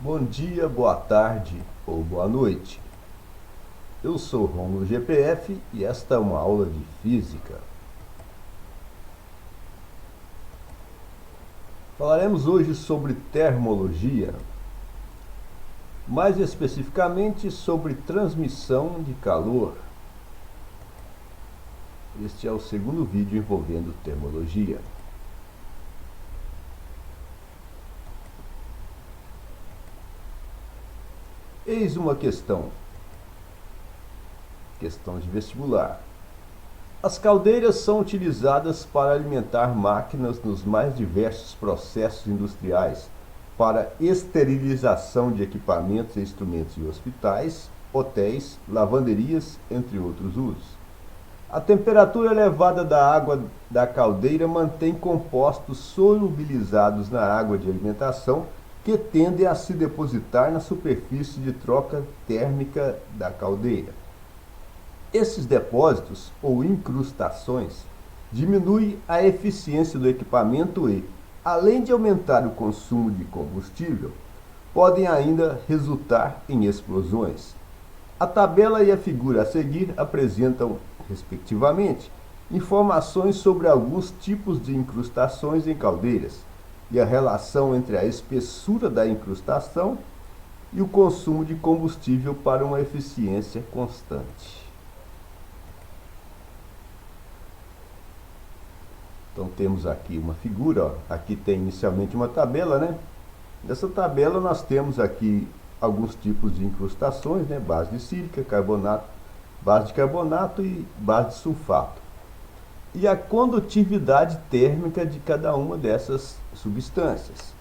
Bom dia, boa tarde ou boa noite. Eu sou Rômulo GPF e esta é uma aula de física. Falaremos hoje sobre termologia, mais especificamente sobre transmissão de calor. Este é o segundo vídeo envolvendo termologia. Eis uma questão de vestibular. As caldeiras são utilizadas para alimentar máquinas nos mais diversos processos industriais, para esterilização de equipamentos e instrumentos em hospitais, hotéis, lavanderias, entre outros usos. A temperatura elevada da água da caldeira mantém compostos solubilizados na água de alimentação que tendem a se depositar na superfície de troca térmica da caldeira. Esses depósitos ou incrustações diminuem a eficiência do equipamento e, além de aumentar o consumo de combustível, podem ainda resultar em explosões. A tabela e a figura a seguir apresentam, respectivamente, informações sobre alguns tipos de incrustações em caldeiras e a relação entre a espessura da incrustação e o consumo de combustível para uma eficiência constante. Então temos aqui uma figura, ó. Aqui tem inicialmente uma tabela, né? Nessa tabela nós temos aqui alguns tipos de incrustações, né? Base de sílica, carbonato, base de carbonato e base de sulfato. E a condutividade térmica de cada uma dessas substâncias.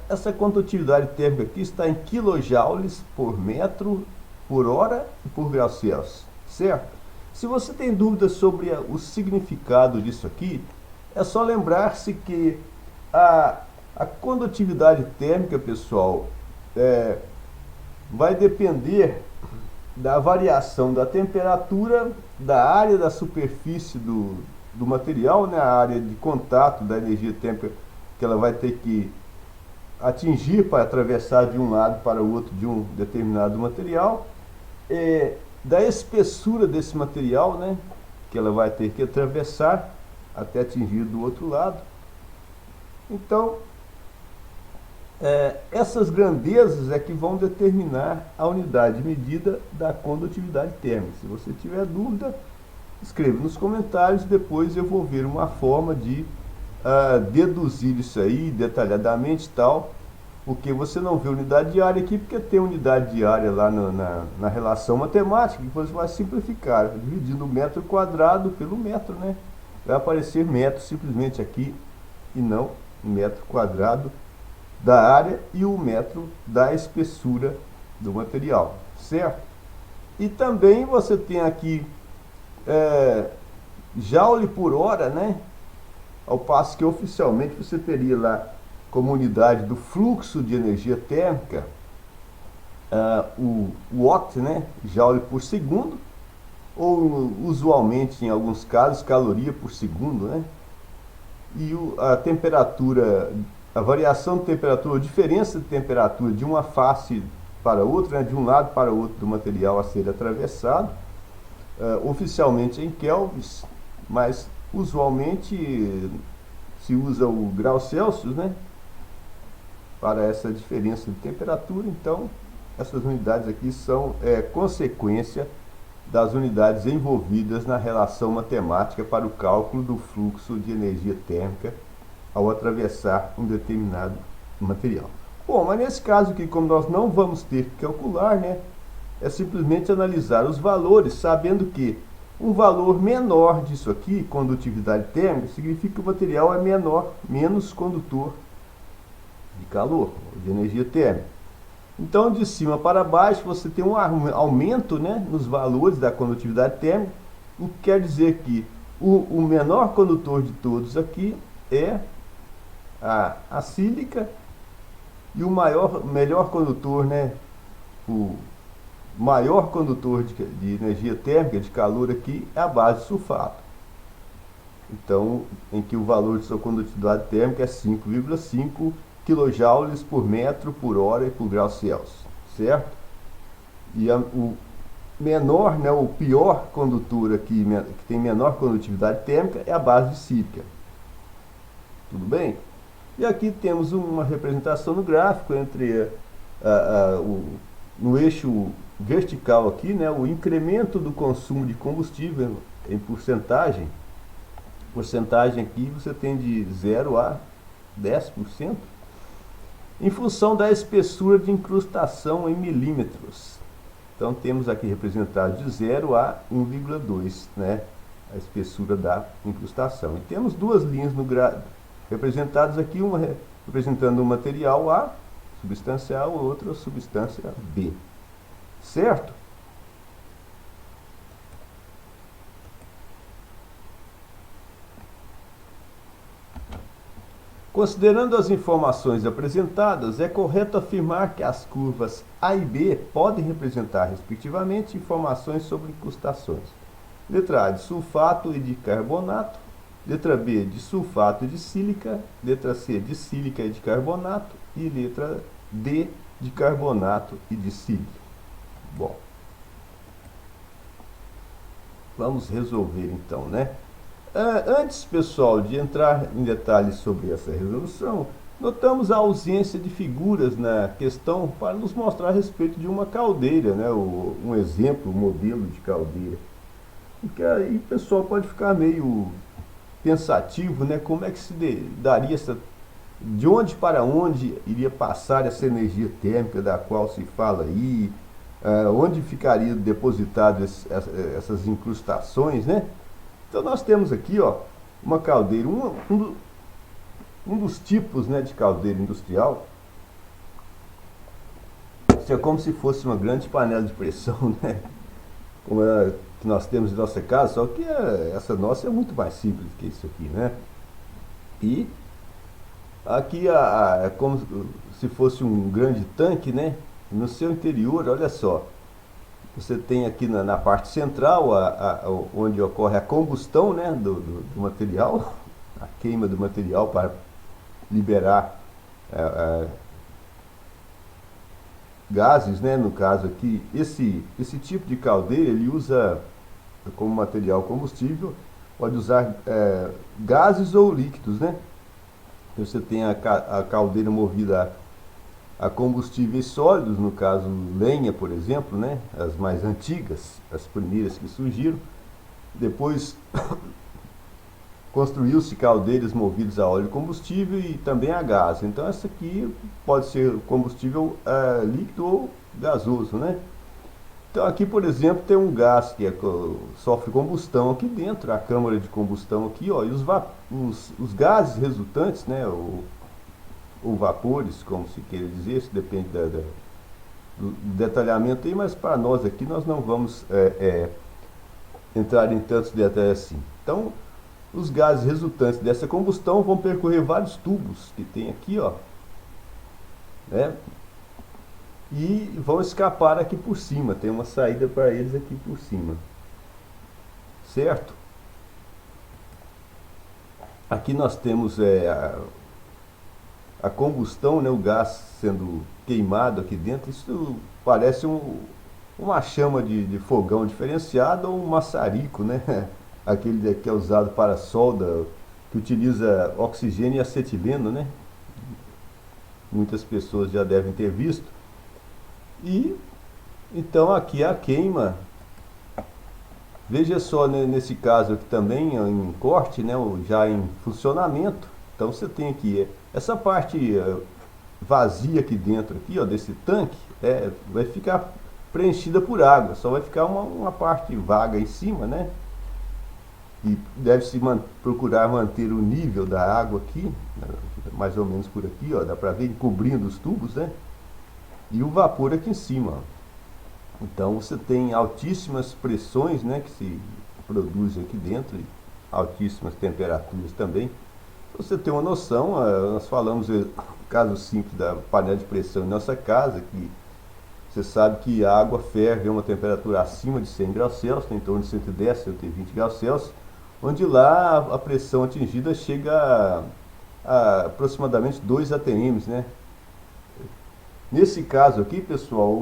Essa condutividade térmica aqui está em quilojoules por metro por hora e por grau Celsius, certo? Se você tem dúvidas sobre o significado disso aqui, é só lembrar-se que a condutividade térmica, pessoal, vai depender da variação da temperatura, da área da superfície do material, né, a área de contato da energia térmica que ela vai ter que atingir para atravessar de um lado para o outro de um determinado material, da espessura desse material, né, que ela vai ter que atravessar até atingir do outro lado. Então, essas grandezas é que vão determinar a unidade de medida da condutividade térmica. Se você tiver dúvida, escreva nos comentários, depois eu vou ver uma forma de deduzir isso aí detalhadamente e tal, porque você não vê unidade diária aqui, porque tem unidade diária lá na relação matemática, que você vai simplificar, dividindo o metro quadrado pelo metro, né? Vai aparecer metro simplesmente aqui, e não metro quadrado da área e o metro da espessura do material, certo? E também você tem aqui joule por hora, né? Ao passo que oficialmente você teria lá como unidade do fluxo de energia térmica o watt, né? Joule por segundo, ou usualmente em alguns casos caloria por segundo, né? E a temperatura, a variação de temperatura, a diferença de temperatura de uma face para outra, né, de um lado para o outro do material a ser atravessado, oficialmente em kelvins, mas usualmente se usa o grau Celsius, né, para essa diferença de temperatura. Então essas unidades aqui são consequência das unidades envolvidas na relação matemática para o cálculo do fluxo de energia térmica ao atravessar um determinado material. Bom, mas nesse caso aqui, como nós não vamos ter que calcular, né, é simplesmente analisar os valores, sabendo que um valor menor disso aqui, condutividade térmica, significa que o material é menor, menos condutor de calor, de energia térmica. Então, de cima para baixo, você tem um aumento, né, nos valores da condutividade térmica, o que quer dizer que o menor condutor de todos aqui é a sílica, e o melhor condutor, né, o maior condutor de energia térmica, de calor aqui, é a base de sulfato. Então, em que o valor de sua condutividade térmica é 5,5 kJ por metro por hora e por grau Celsius, certo? E o menor, né, o pior condutor aqui, que tem menor condutividade térmica, é a base de sílica. Tudo bem? E aqui temos uma representação no gráfico entre no eixo vertical aqui, né, o incremento do consumo de combustível em porcentagem. Porcentagem aqui você tem de 0 a 10%, em função da espessura de incrustação em milímetros. Então temos aqui representado de 0 a 1,2, né, a espessura da incrustação. E temos duas linhas no gráfico representadas aqui, uma representando o material A, substância A, outra substância B. Certo? Considerando as informações apresentadas, é correto afirmar que as curvas A e B podem representar, respectivamente, informações sobre incrustações. Letra A de sulfato e de carbonato, letra B de sulfato e de sílica, letra C de sílica e de carbonato e letra D de carbonato e de sílica. Bom, vamos resolver então, né? Antes, pessoal, de entrar em detalhes sobre essa resolução, notamos a ausência de figuras na questão para nos mostrar a respeito de uma caldeira, né? Um exemplo, um modelo de caldeira. Porque aí o pessoal pode ficar meio pensativo, né? Como é que se daria de onde para onde iria passar essa energia térmica da qual se fala aí, onde ficariam depositadas essas incrustações, né? Então nós temos aqui, ó, uma caldeira, um dos tipos, né, de caldeira industrial. Isso é como se fosse uma grande panela de pressão, né? Como é que nós temos em nossa casa, só que essa nossa é muito mais simples que isso aqui, né? E aqui é como se fosse um grande tanque, né? No seu interior, olha só, você tem aqui na parte central, onde ocorre a combustão, né, do material, a queima do material para liberar gases, né, no caso aqui. Esse tipo de caldeira, ele usa como material combustível, pode usar gases ou líquidos, né? Você tem a caldeira movida a combustíveis sólidos, no caso lenha, por exemplo, né? As mais antigas, as primeiras que surgiram. Depois construiu-se caldeiras movidas a óleo combustível e também a gás. Então essa aqui pode ser combustível líquido ou gasoso, né? Então aqui, por exemplo, tem um gás que sofre combustão aqui dentro, a câmara de combustão aqui, ó, e os gases resultantes, né, ou vapores, como se queira dizer, isso depende do detalhamento aí, mas para nós aqui nós não vamos entrar em tantos detalhes assim. Então, os gases resultantes dessa combustão vão percorrer vários tubos que tem aqui, ó, né? E vão escapar aqui por cima, tem uma saída para eles aqui por cima, certo? Aqui nós temos a combustão, né, o gás sendo queimado aqui dentro. Isso parece uma chama de fogão diferenciado ou um maçarico, né? Aquele que é usado para solda, que utiliza oxigênio e acetileno, né? Muitas pessoas já devem ter visto. E então aqui a queima, veja só, né, nesse caso aqui também em corte, né, já em funcionamento. Então você tem aqui essa parte vazia aqui dentro aqui, ó, desse tanque, vai ficar preenchida por água, só vai ficar uma parte vaga em cima, né? E deve-se procurar manter o nível da água aqui, mais ou menos por aqui, ó, dá para ver cobrindo os tubos, né? E o vapor aqui em cima, ó. Então você tem altíssimas pressões, né, que se produzem aqui dentro, e altíssimas temperaturas também. Pra você ter uma noção, nós falamos caso simples da panela de pressão em nossa casa, que você sabe que a água ferve a uma temperatura acima de 100 graus Celsius, em torno de 110, 120 graus Celsius, onde lá a pressão atingida chega aproximadamente 2 atms, né? Nesse caso aqui, pessoal,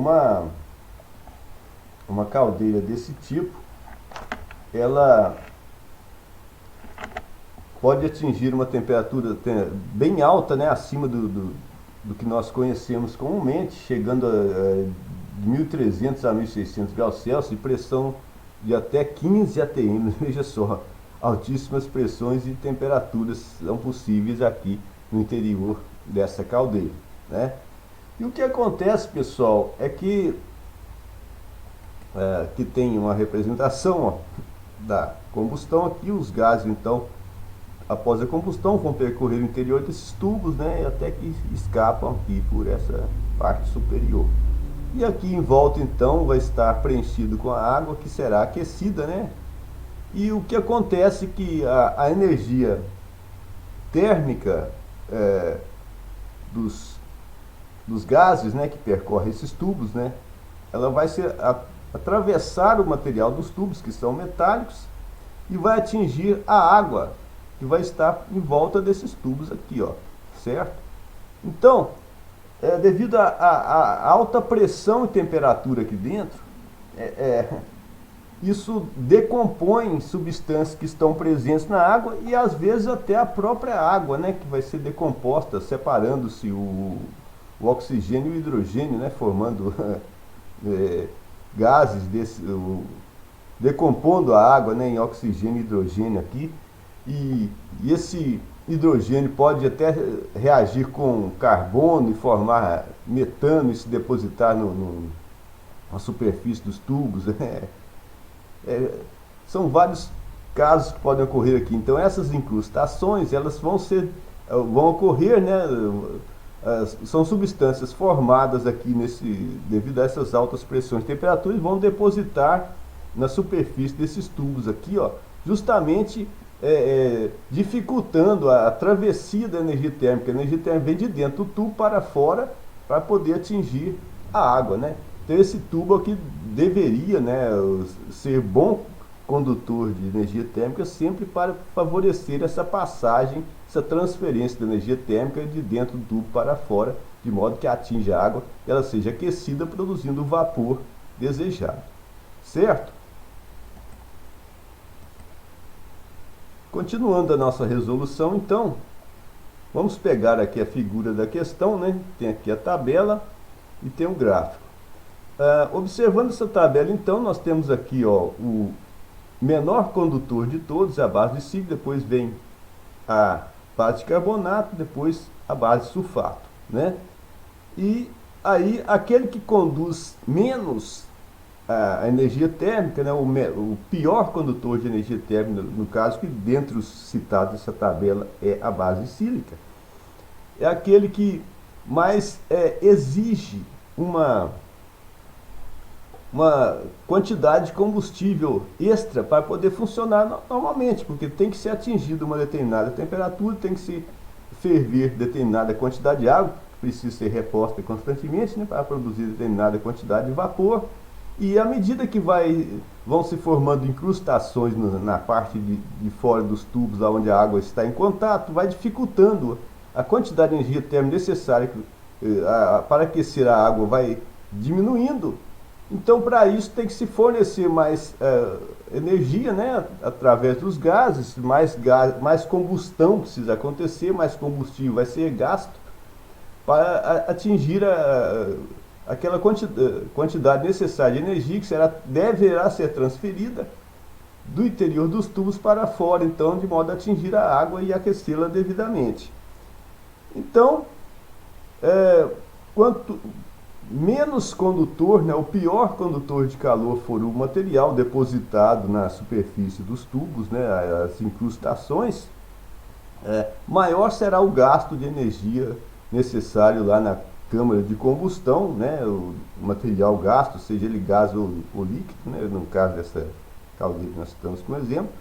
uma caldeira desse tipo, ela pode atingir uma temperatura bem alta, né, acima do que nós conhecemos comumente, chegando de 1.300 a 1.600 graus Celsius, e pressão de até 15 atm. Veja só, altíssimas pressões e temperaturas são possíveis aqui no interior dessa caldeira, né? E o que acontece, pessoal, é que tem uma representação, ó, da combustão aqui. Os gases, então, após a combustão, vão percorrer o interior desses tubos, né, até que escapam aqui por essa parte superior. E aqui em volta, então, vai estar preenchido com a água que será aquecida, né? E o que acontece é que a energia térmica dos gases, né, que percorrem esses tubos, né, ela vai atravessar o material dos tubos, que são metálicos, e vai atingir a água que vai estar em volta desses tubos aqui, ó, certo? Então, devido à alta pressão e temperatura aqui dentro, isso decompõe substâncias que estão presentes na água, e às vezes até a própria água, né, que vai ser decomposta, separando-se o oxigênio e o hidrogênio, né, formando gases decompondo a água, né, em oxigênio e hidrogênio aqui. E esse hidrogênio pode até reagir com carbono e formar metano e se depositar na superfície dos tubos. São vários casos que podem ocorrer aqui. Então essas incrustações, elas vão ocorrer, né? São substâncias formadas aqui devido a essas altas pressões e temperaturas, e vão depositar na superfície desses tubos aqui, ó, justamente dificultando a travessia da energia térmica. A energia térmica vem de dentro do tubo para fora para poder atingir a água, né? Então esse tubo aqui deveria, né, ser bom condutor de energia térmica, sempre para favorecer essa passagem, essa transferência da energia térmica de dentro do tubo para fora, de modo que atinja a água e ela seja aquecida, produzindo o vapor desejado, certo? Continuando a nossa resolução, então, vamos pegar aqui a figura da questão, né? Tem aqui a tabela e tem um gráfico. Observando essa tabela, então, nós temos aqui, ó, o menor condutor de todos é a base de sílica, depois vem a base de carbonato, depois a base de sulfato, né? E aí, aquele que conduz menos a energia térmica, né, o pior condutor de energia térmica, no caso, que dentre os citados dessa tabela é a base sílica, é aquele que mais exige uma quantidade de combustível extra para poder funcionar normalmente, porque tem que ser atingida uma determinada temperatura, tem que se ferver determinada quantidade de água, que precisa ser reposta constantemente, né, para produzir determinada quantidade de vapor. E à medida que vão se formando incrustações na parte de fora dos tubos, onde a água está em contato, vai dificultando a quantidade de energia térmica necessária para aquecer a água, vai diminuindo. Então, para isso, tem que se fornecer mais energia, né, através dos gases, mais combustão precisa acontecer, mais combustível vai ser gasto para atingir aquela quantidade necessária de energia que deverá ser transferida do interior dos tubos para fora, então, de modo a atingir a água e aquecê-la devidamente. Então, quanto menos condutor, né, o pior condutor de calor for o material depositado na superfície dos tubos, né, as incrustações, maior será o gasto de energia necessário lá na câmara de combustão, né, o material gasto, seja ele gás ou líquido, né, no caso dessa caldeira que nós estamos como exemplo,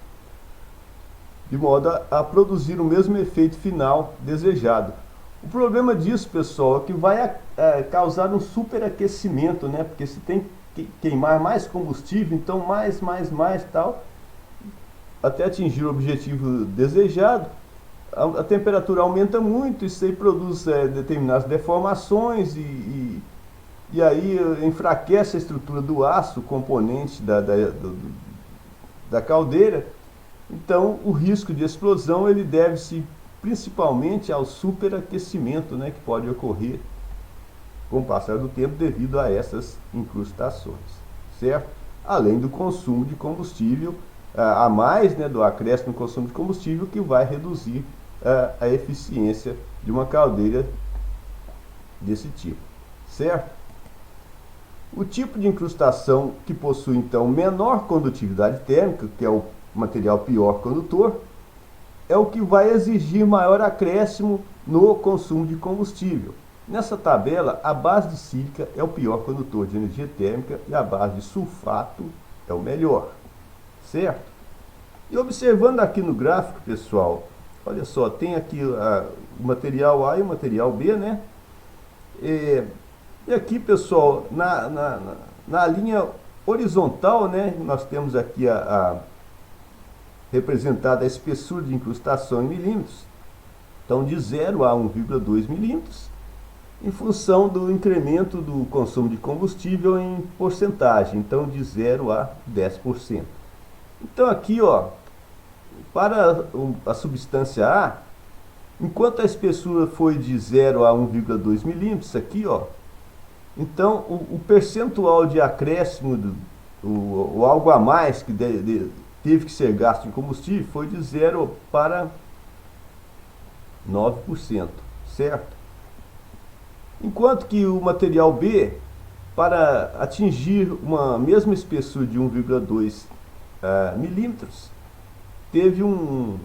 de modo a produzir o mesmo efeito final desejado. O problema disso, pessoal, é que vai causar um superaquecimento, né, porque se tem que queimar mais combustível, então mais tal, até atingir o objetivo desejado, a temperatura aumenta muito, isso aí produz determinadas deformações e aí enfraquece a estrutura do aço, componente da caldeira. Então, o risco de explosão ele deve-se principalmente ao superaquecimento, né, que pode ocorrer com o passar do tempo devido a essas incrustações, certo? Além do consumo de combustível a mais, né, do acréscimo no consumo de combustível, que vai reduzir a eficiência de uma caldeira desse tipo, certo? O tipo de incrustação que possui então menor condutividade térmica, que é o material pior condutor, é o que vai exigir maior acréscimo no consumo de combustível. Nessa tabela, a base de sílica é o pior condutor de energia térmica e a base de sulfato é o melhor, certo? E observando aqui no gráfico, pessoal, olha só, tem aqui o material A e o material B, né? E aqui, pessoal, na linha horizontal, né, nós temos aqui representada a espessura de incrustação em milímetros. Então, de 0 a 1,2 milímetros, em função do incremento do consumo de combustível em porcentagem, então de 0 a 10%. Então aqui, ó, para a substância A, enquanto a espessura foi de 0 a 1,2 milímetros, aqui, ó, então o percentual de acréscimo, o algo a mais que teve que ser gasto em combustível foi de 0 para 9%, certo? Enquanto que o material B, para atingir uma mesma espessura de 1,2 milímetros, teve um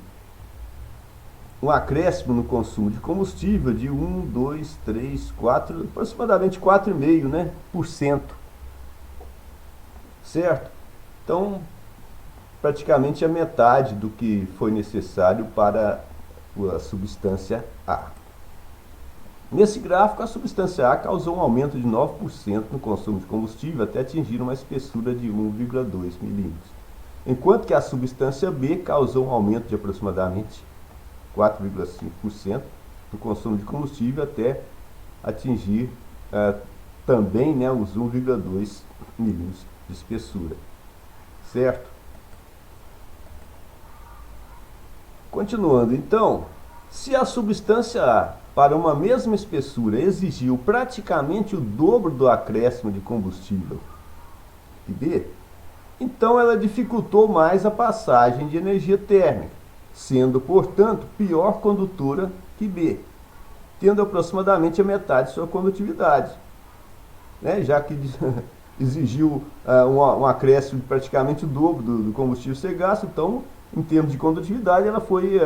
acréscimo no consumo de combustível de 1, 2, 3, 4, aproximadamente 4,5%, né, por cento, certo? Então, praticamente a metade do que foi necessário para a substância A. Nesse gráfico, a substância A causou um aumento de 9% no consumo de combustível até atingir uma espessura de 1,2 milímetros, enquanto que a substância B causou um aumento de aproximadamente 4,5% no consumo de combustível até atingir também, né, os 1,2 milímetros de espessura, certo? Continuando, então, se a substância A para uma mesma espessura exigiu praticamente o dobro do acréscimo de combustível que B, então ela dificultou mais a passagem de energia térmica, sendo, portanto, pior condutora que B, tendo aproximadamente a metade de sua condutividade, né? Já que exigiu um acréscimo de praticamente o dobro do combustível ser gasto, então, em termos de condutividade, ela foi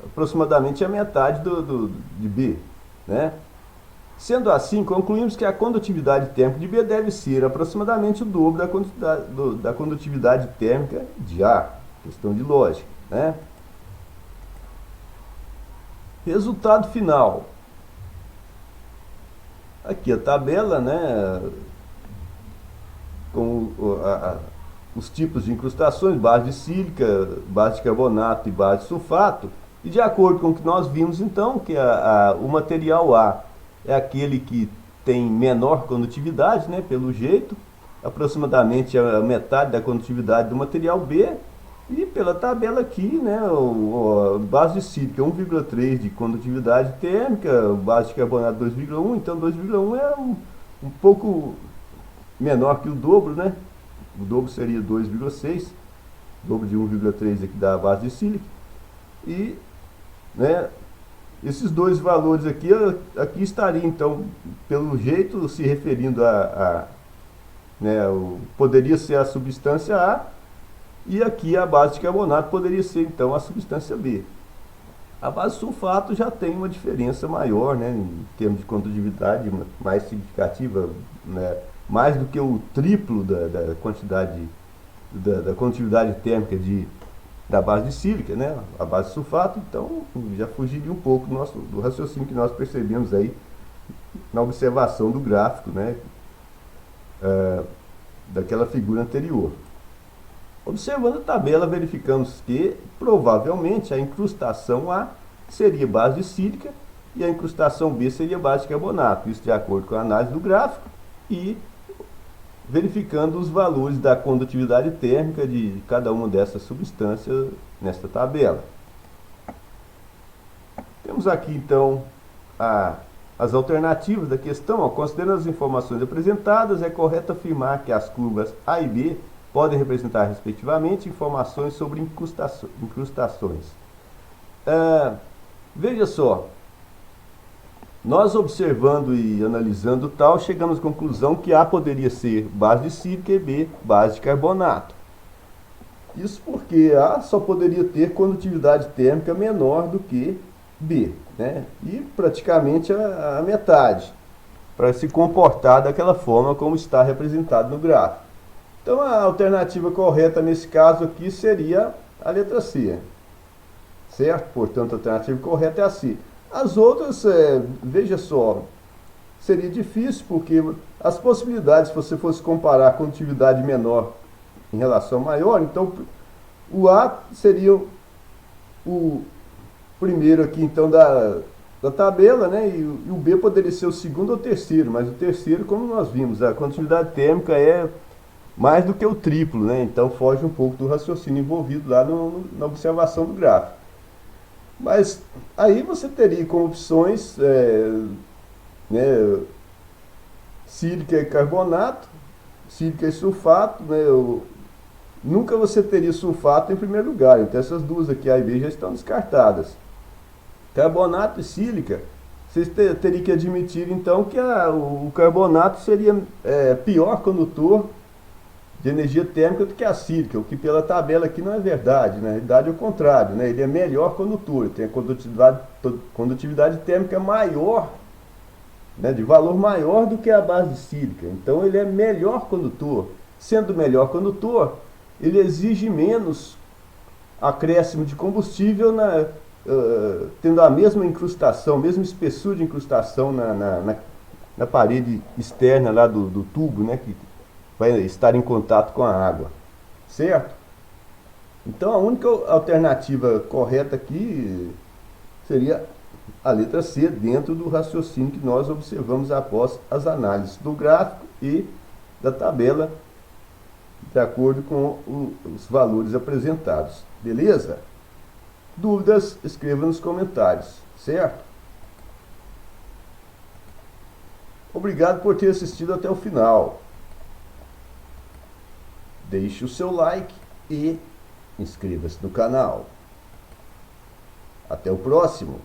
aproximadamente a metade de B, né? Sendo assim, concluímos que a condutividade térmica de B deve ser aproximadamente o dobro da condutividade térmica de A. Questão de lógica, né? Resultado final. Aqui a tabela, né, com os tipos de incrustações, base de sílica, base de carbonato e base de sulfato. E de acordo com o que nós vimos então, que o material A é aquele que tem menor condutividade, né, pelo jeito, aproximadamente a metade da condutividade do material B, e pela tabela aqui, né, base de sílica 1,3 de condutividade térmica, base de carbonato 2,1, então 2,1 é um pouco menor que o dobro, né, o dobro seria 2,6, dobro de 1,3 aqui da base de sílica, e, né, esses dois valores aqui estariam, então, pelo jeito, se referindo né, poderia ser a substância A, e aqui a base de carbonato poderia ser, então, a substância B. A base de sulfato já tem uma diferença maior, né, em termos de condutividade, mais significativa, né, mais do que o triplo da quantidade, da condutividade térmica da base de sílica, né, a base de sulfato. Então já fugiria um pouco do raciocínio que nós percebemos aí na observação do gráfico, né, daquela figura anterior. Observando a tabela, verificamos que provavelmente a incrustação A seria base sílica e a incrustação B seria base de carbonato, isso de acordo com a análise do gráfico e verificando os valores da condutividade térmica de cada uma dessas substâncias nesta tabela. Temos aqui então as alternativas da questão. Considerando as informações apresentadas, é correto afirmar que as curvas A e B podem representar respectivamente informações sobre incrustações. Veja só, nós observando e analisando tal, chegamos à conclusão que A poderia ser base de sílica e B base de carbonato. Isso porque A só poderia ter condutividade térmica menor do que B, né? E praticamente a metade, para se comportar daquela forma como está representado no gráfico. Então a alternativa correta nesse caso aqui seria a letra C, certo? Portanto, a alternativa correta é a C. As outras, veja só, seria difícil porque as possibilidades, se você fosse comparar a condutividade menor em relação a maior, então o A seria o primeiro aqui então da tabela, né? E o B poderia ser o segundo ou terceiro, mas o terceiro, como nós vimos, a condutividade térmica é mais do que o triplo, né? Então foge um pouco do raciocínio envolvido lá na observação do gráfico. Mas aí você teria como opções né, sílica e carbonato, sílica e sulfato, né? Nunca você teria sulfato em primeiro lugar, então essas duas aqui, A e B, já estão descartadas. Carbonato e sílica, vocês teriam que admitir então que o carbonato seria pior condutor de energia térmica do que a sílica, o que pela tabela aqui não é verdade, na realidade é o contrário, né? Ele é melhor condutor, ele tem a condutividade térmica maior, né, de valor maior do que a base de sílica, então ele é melhor condutor. Sendo melhor condutor, ele exige menos acréscimo de combustível tendo a mesma incrustação, mesma espessura de incrustação na parede externa lá do tubo, né, que vai estar em contato com a água, certo? Então a única alternativa correta aqui seria a letra C, dentro do raciocínio que nós observamos após as análises do gráfico e da tabela, de acordo com os valores apresentados. Beleza? Dúvidas, escreva nos comentários, certo? Obrigado por ter assistido até o final. Deixe o seu like e inscreva-se no canal. Até o próximo.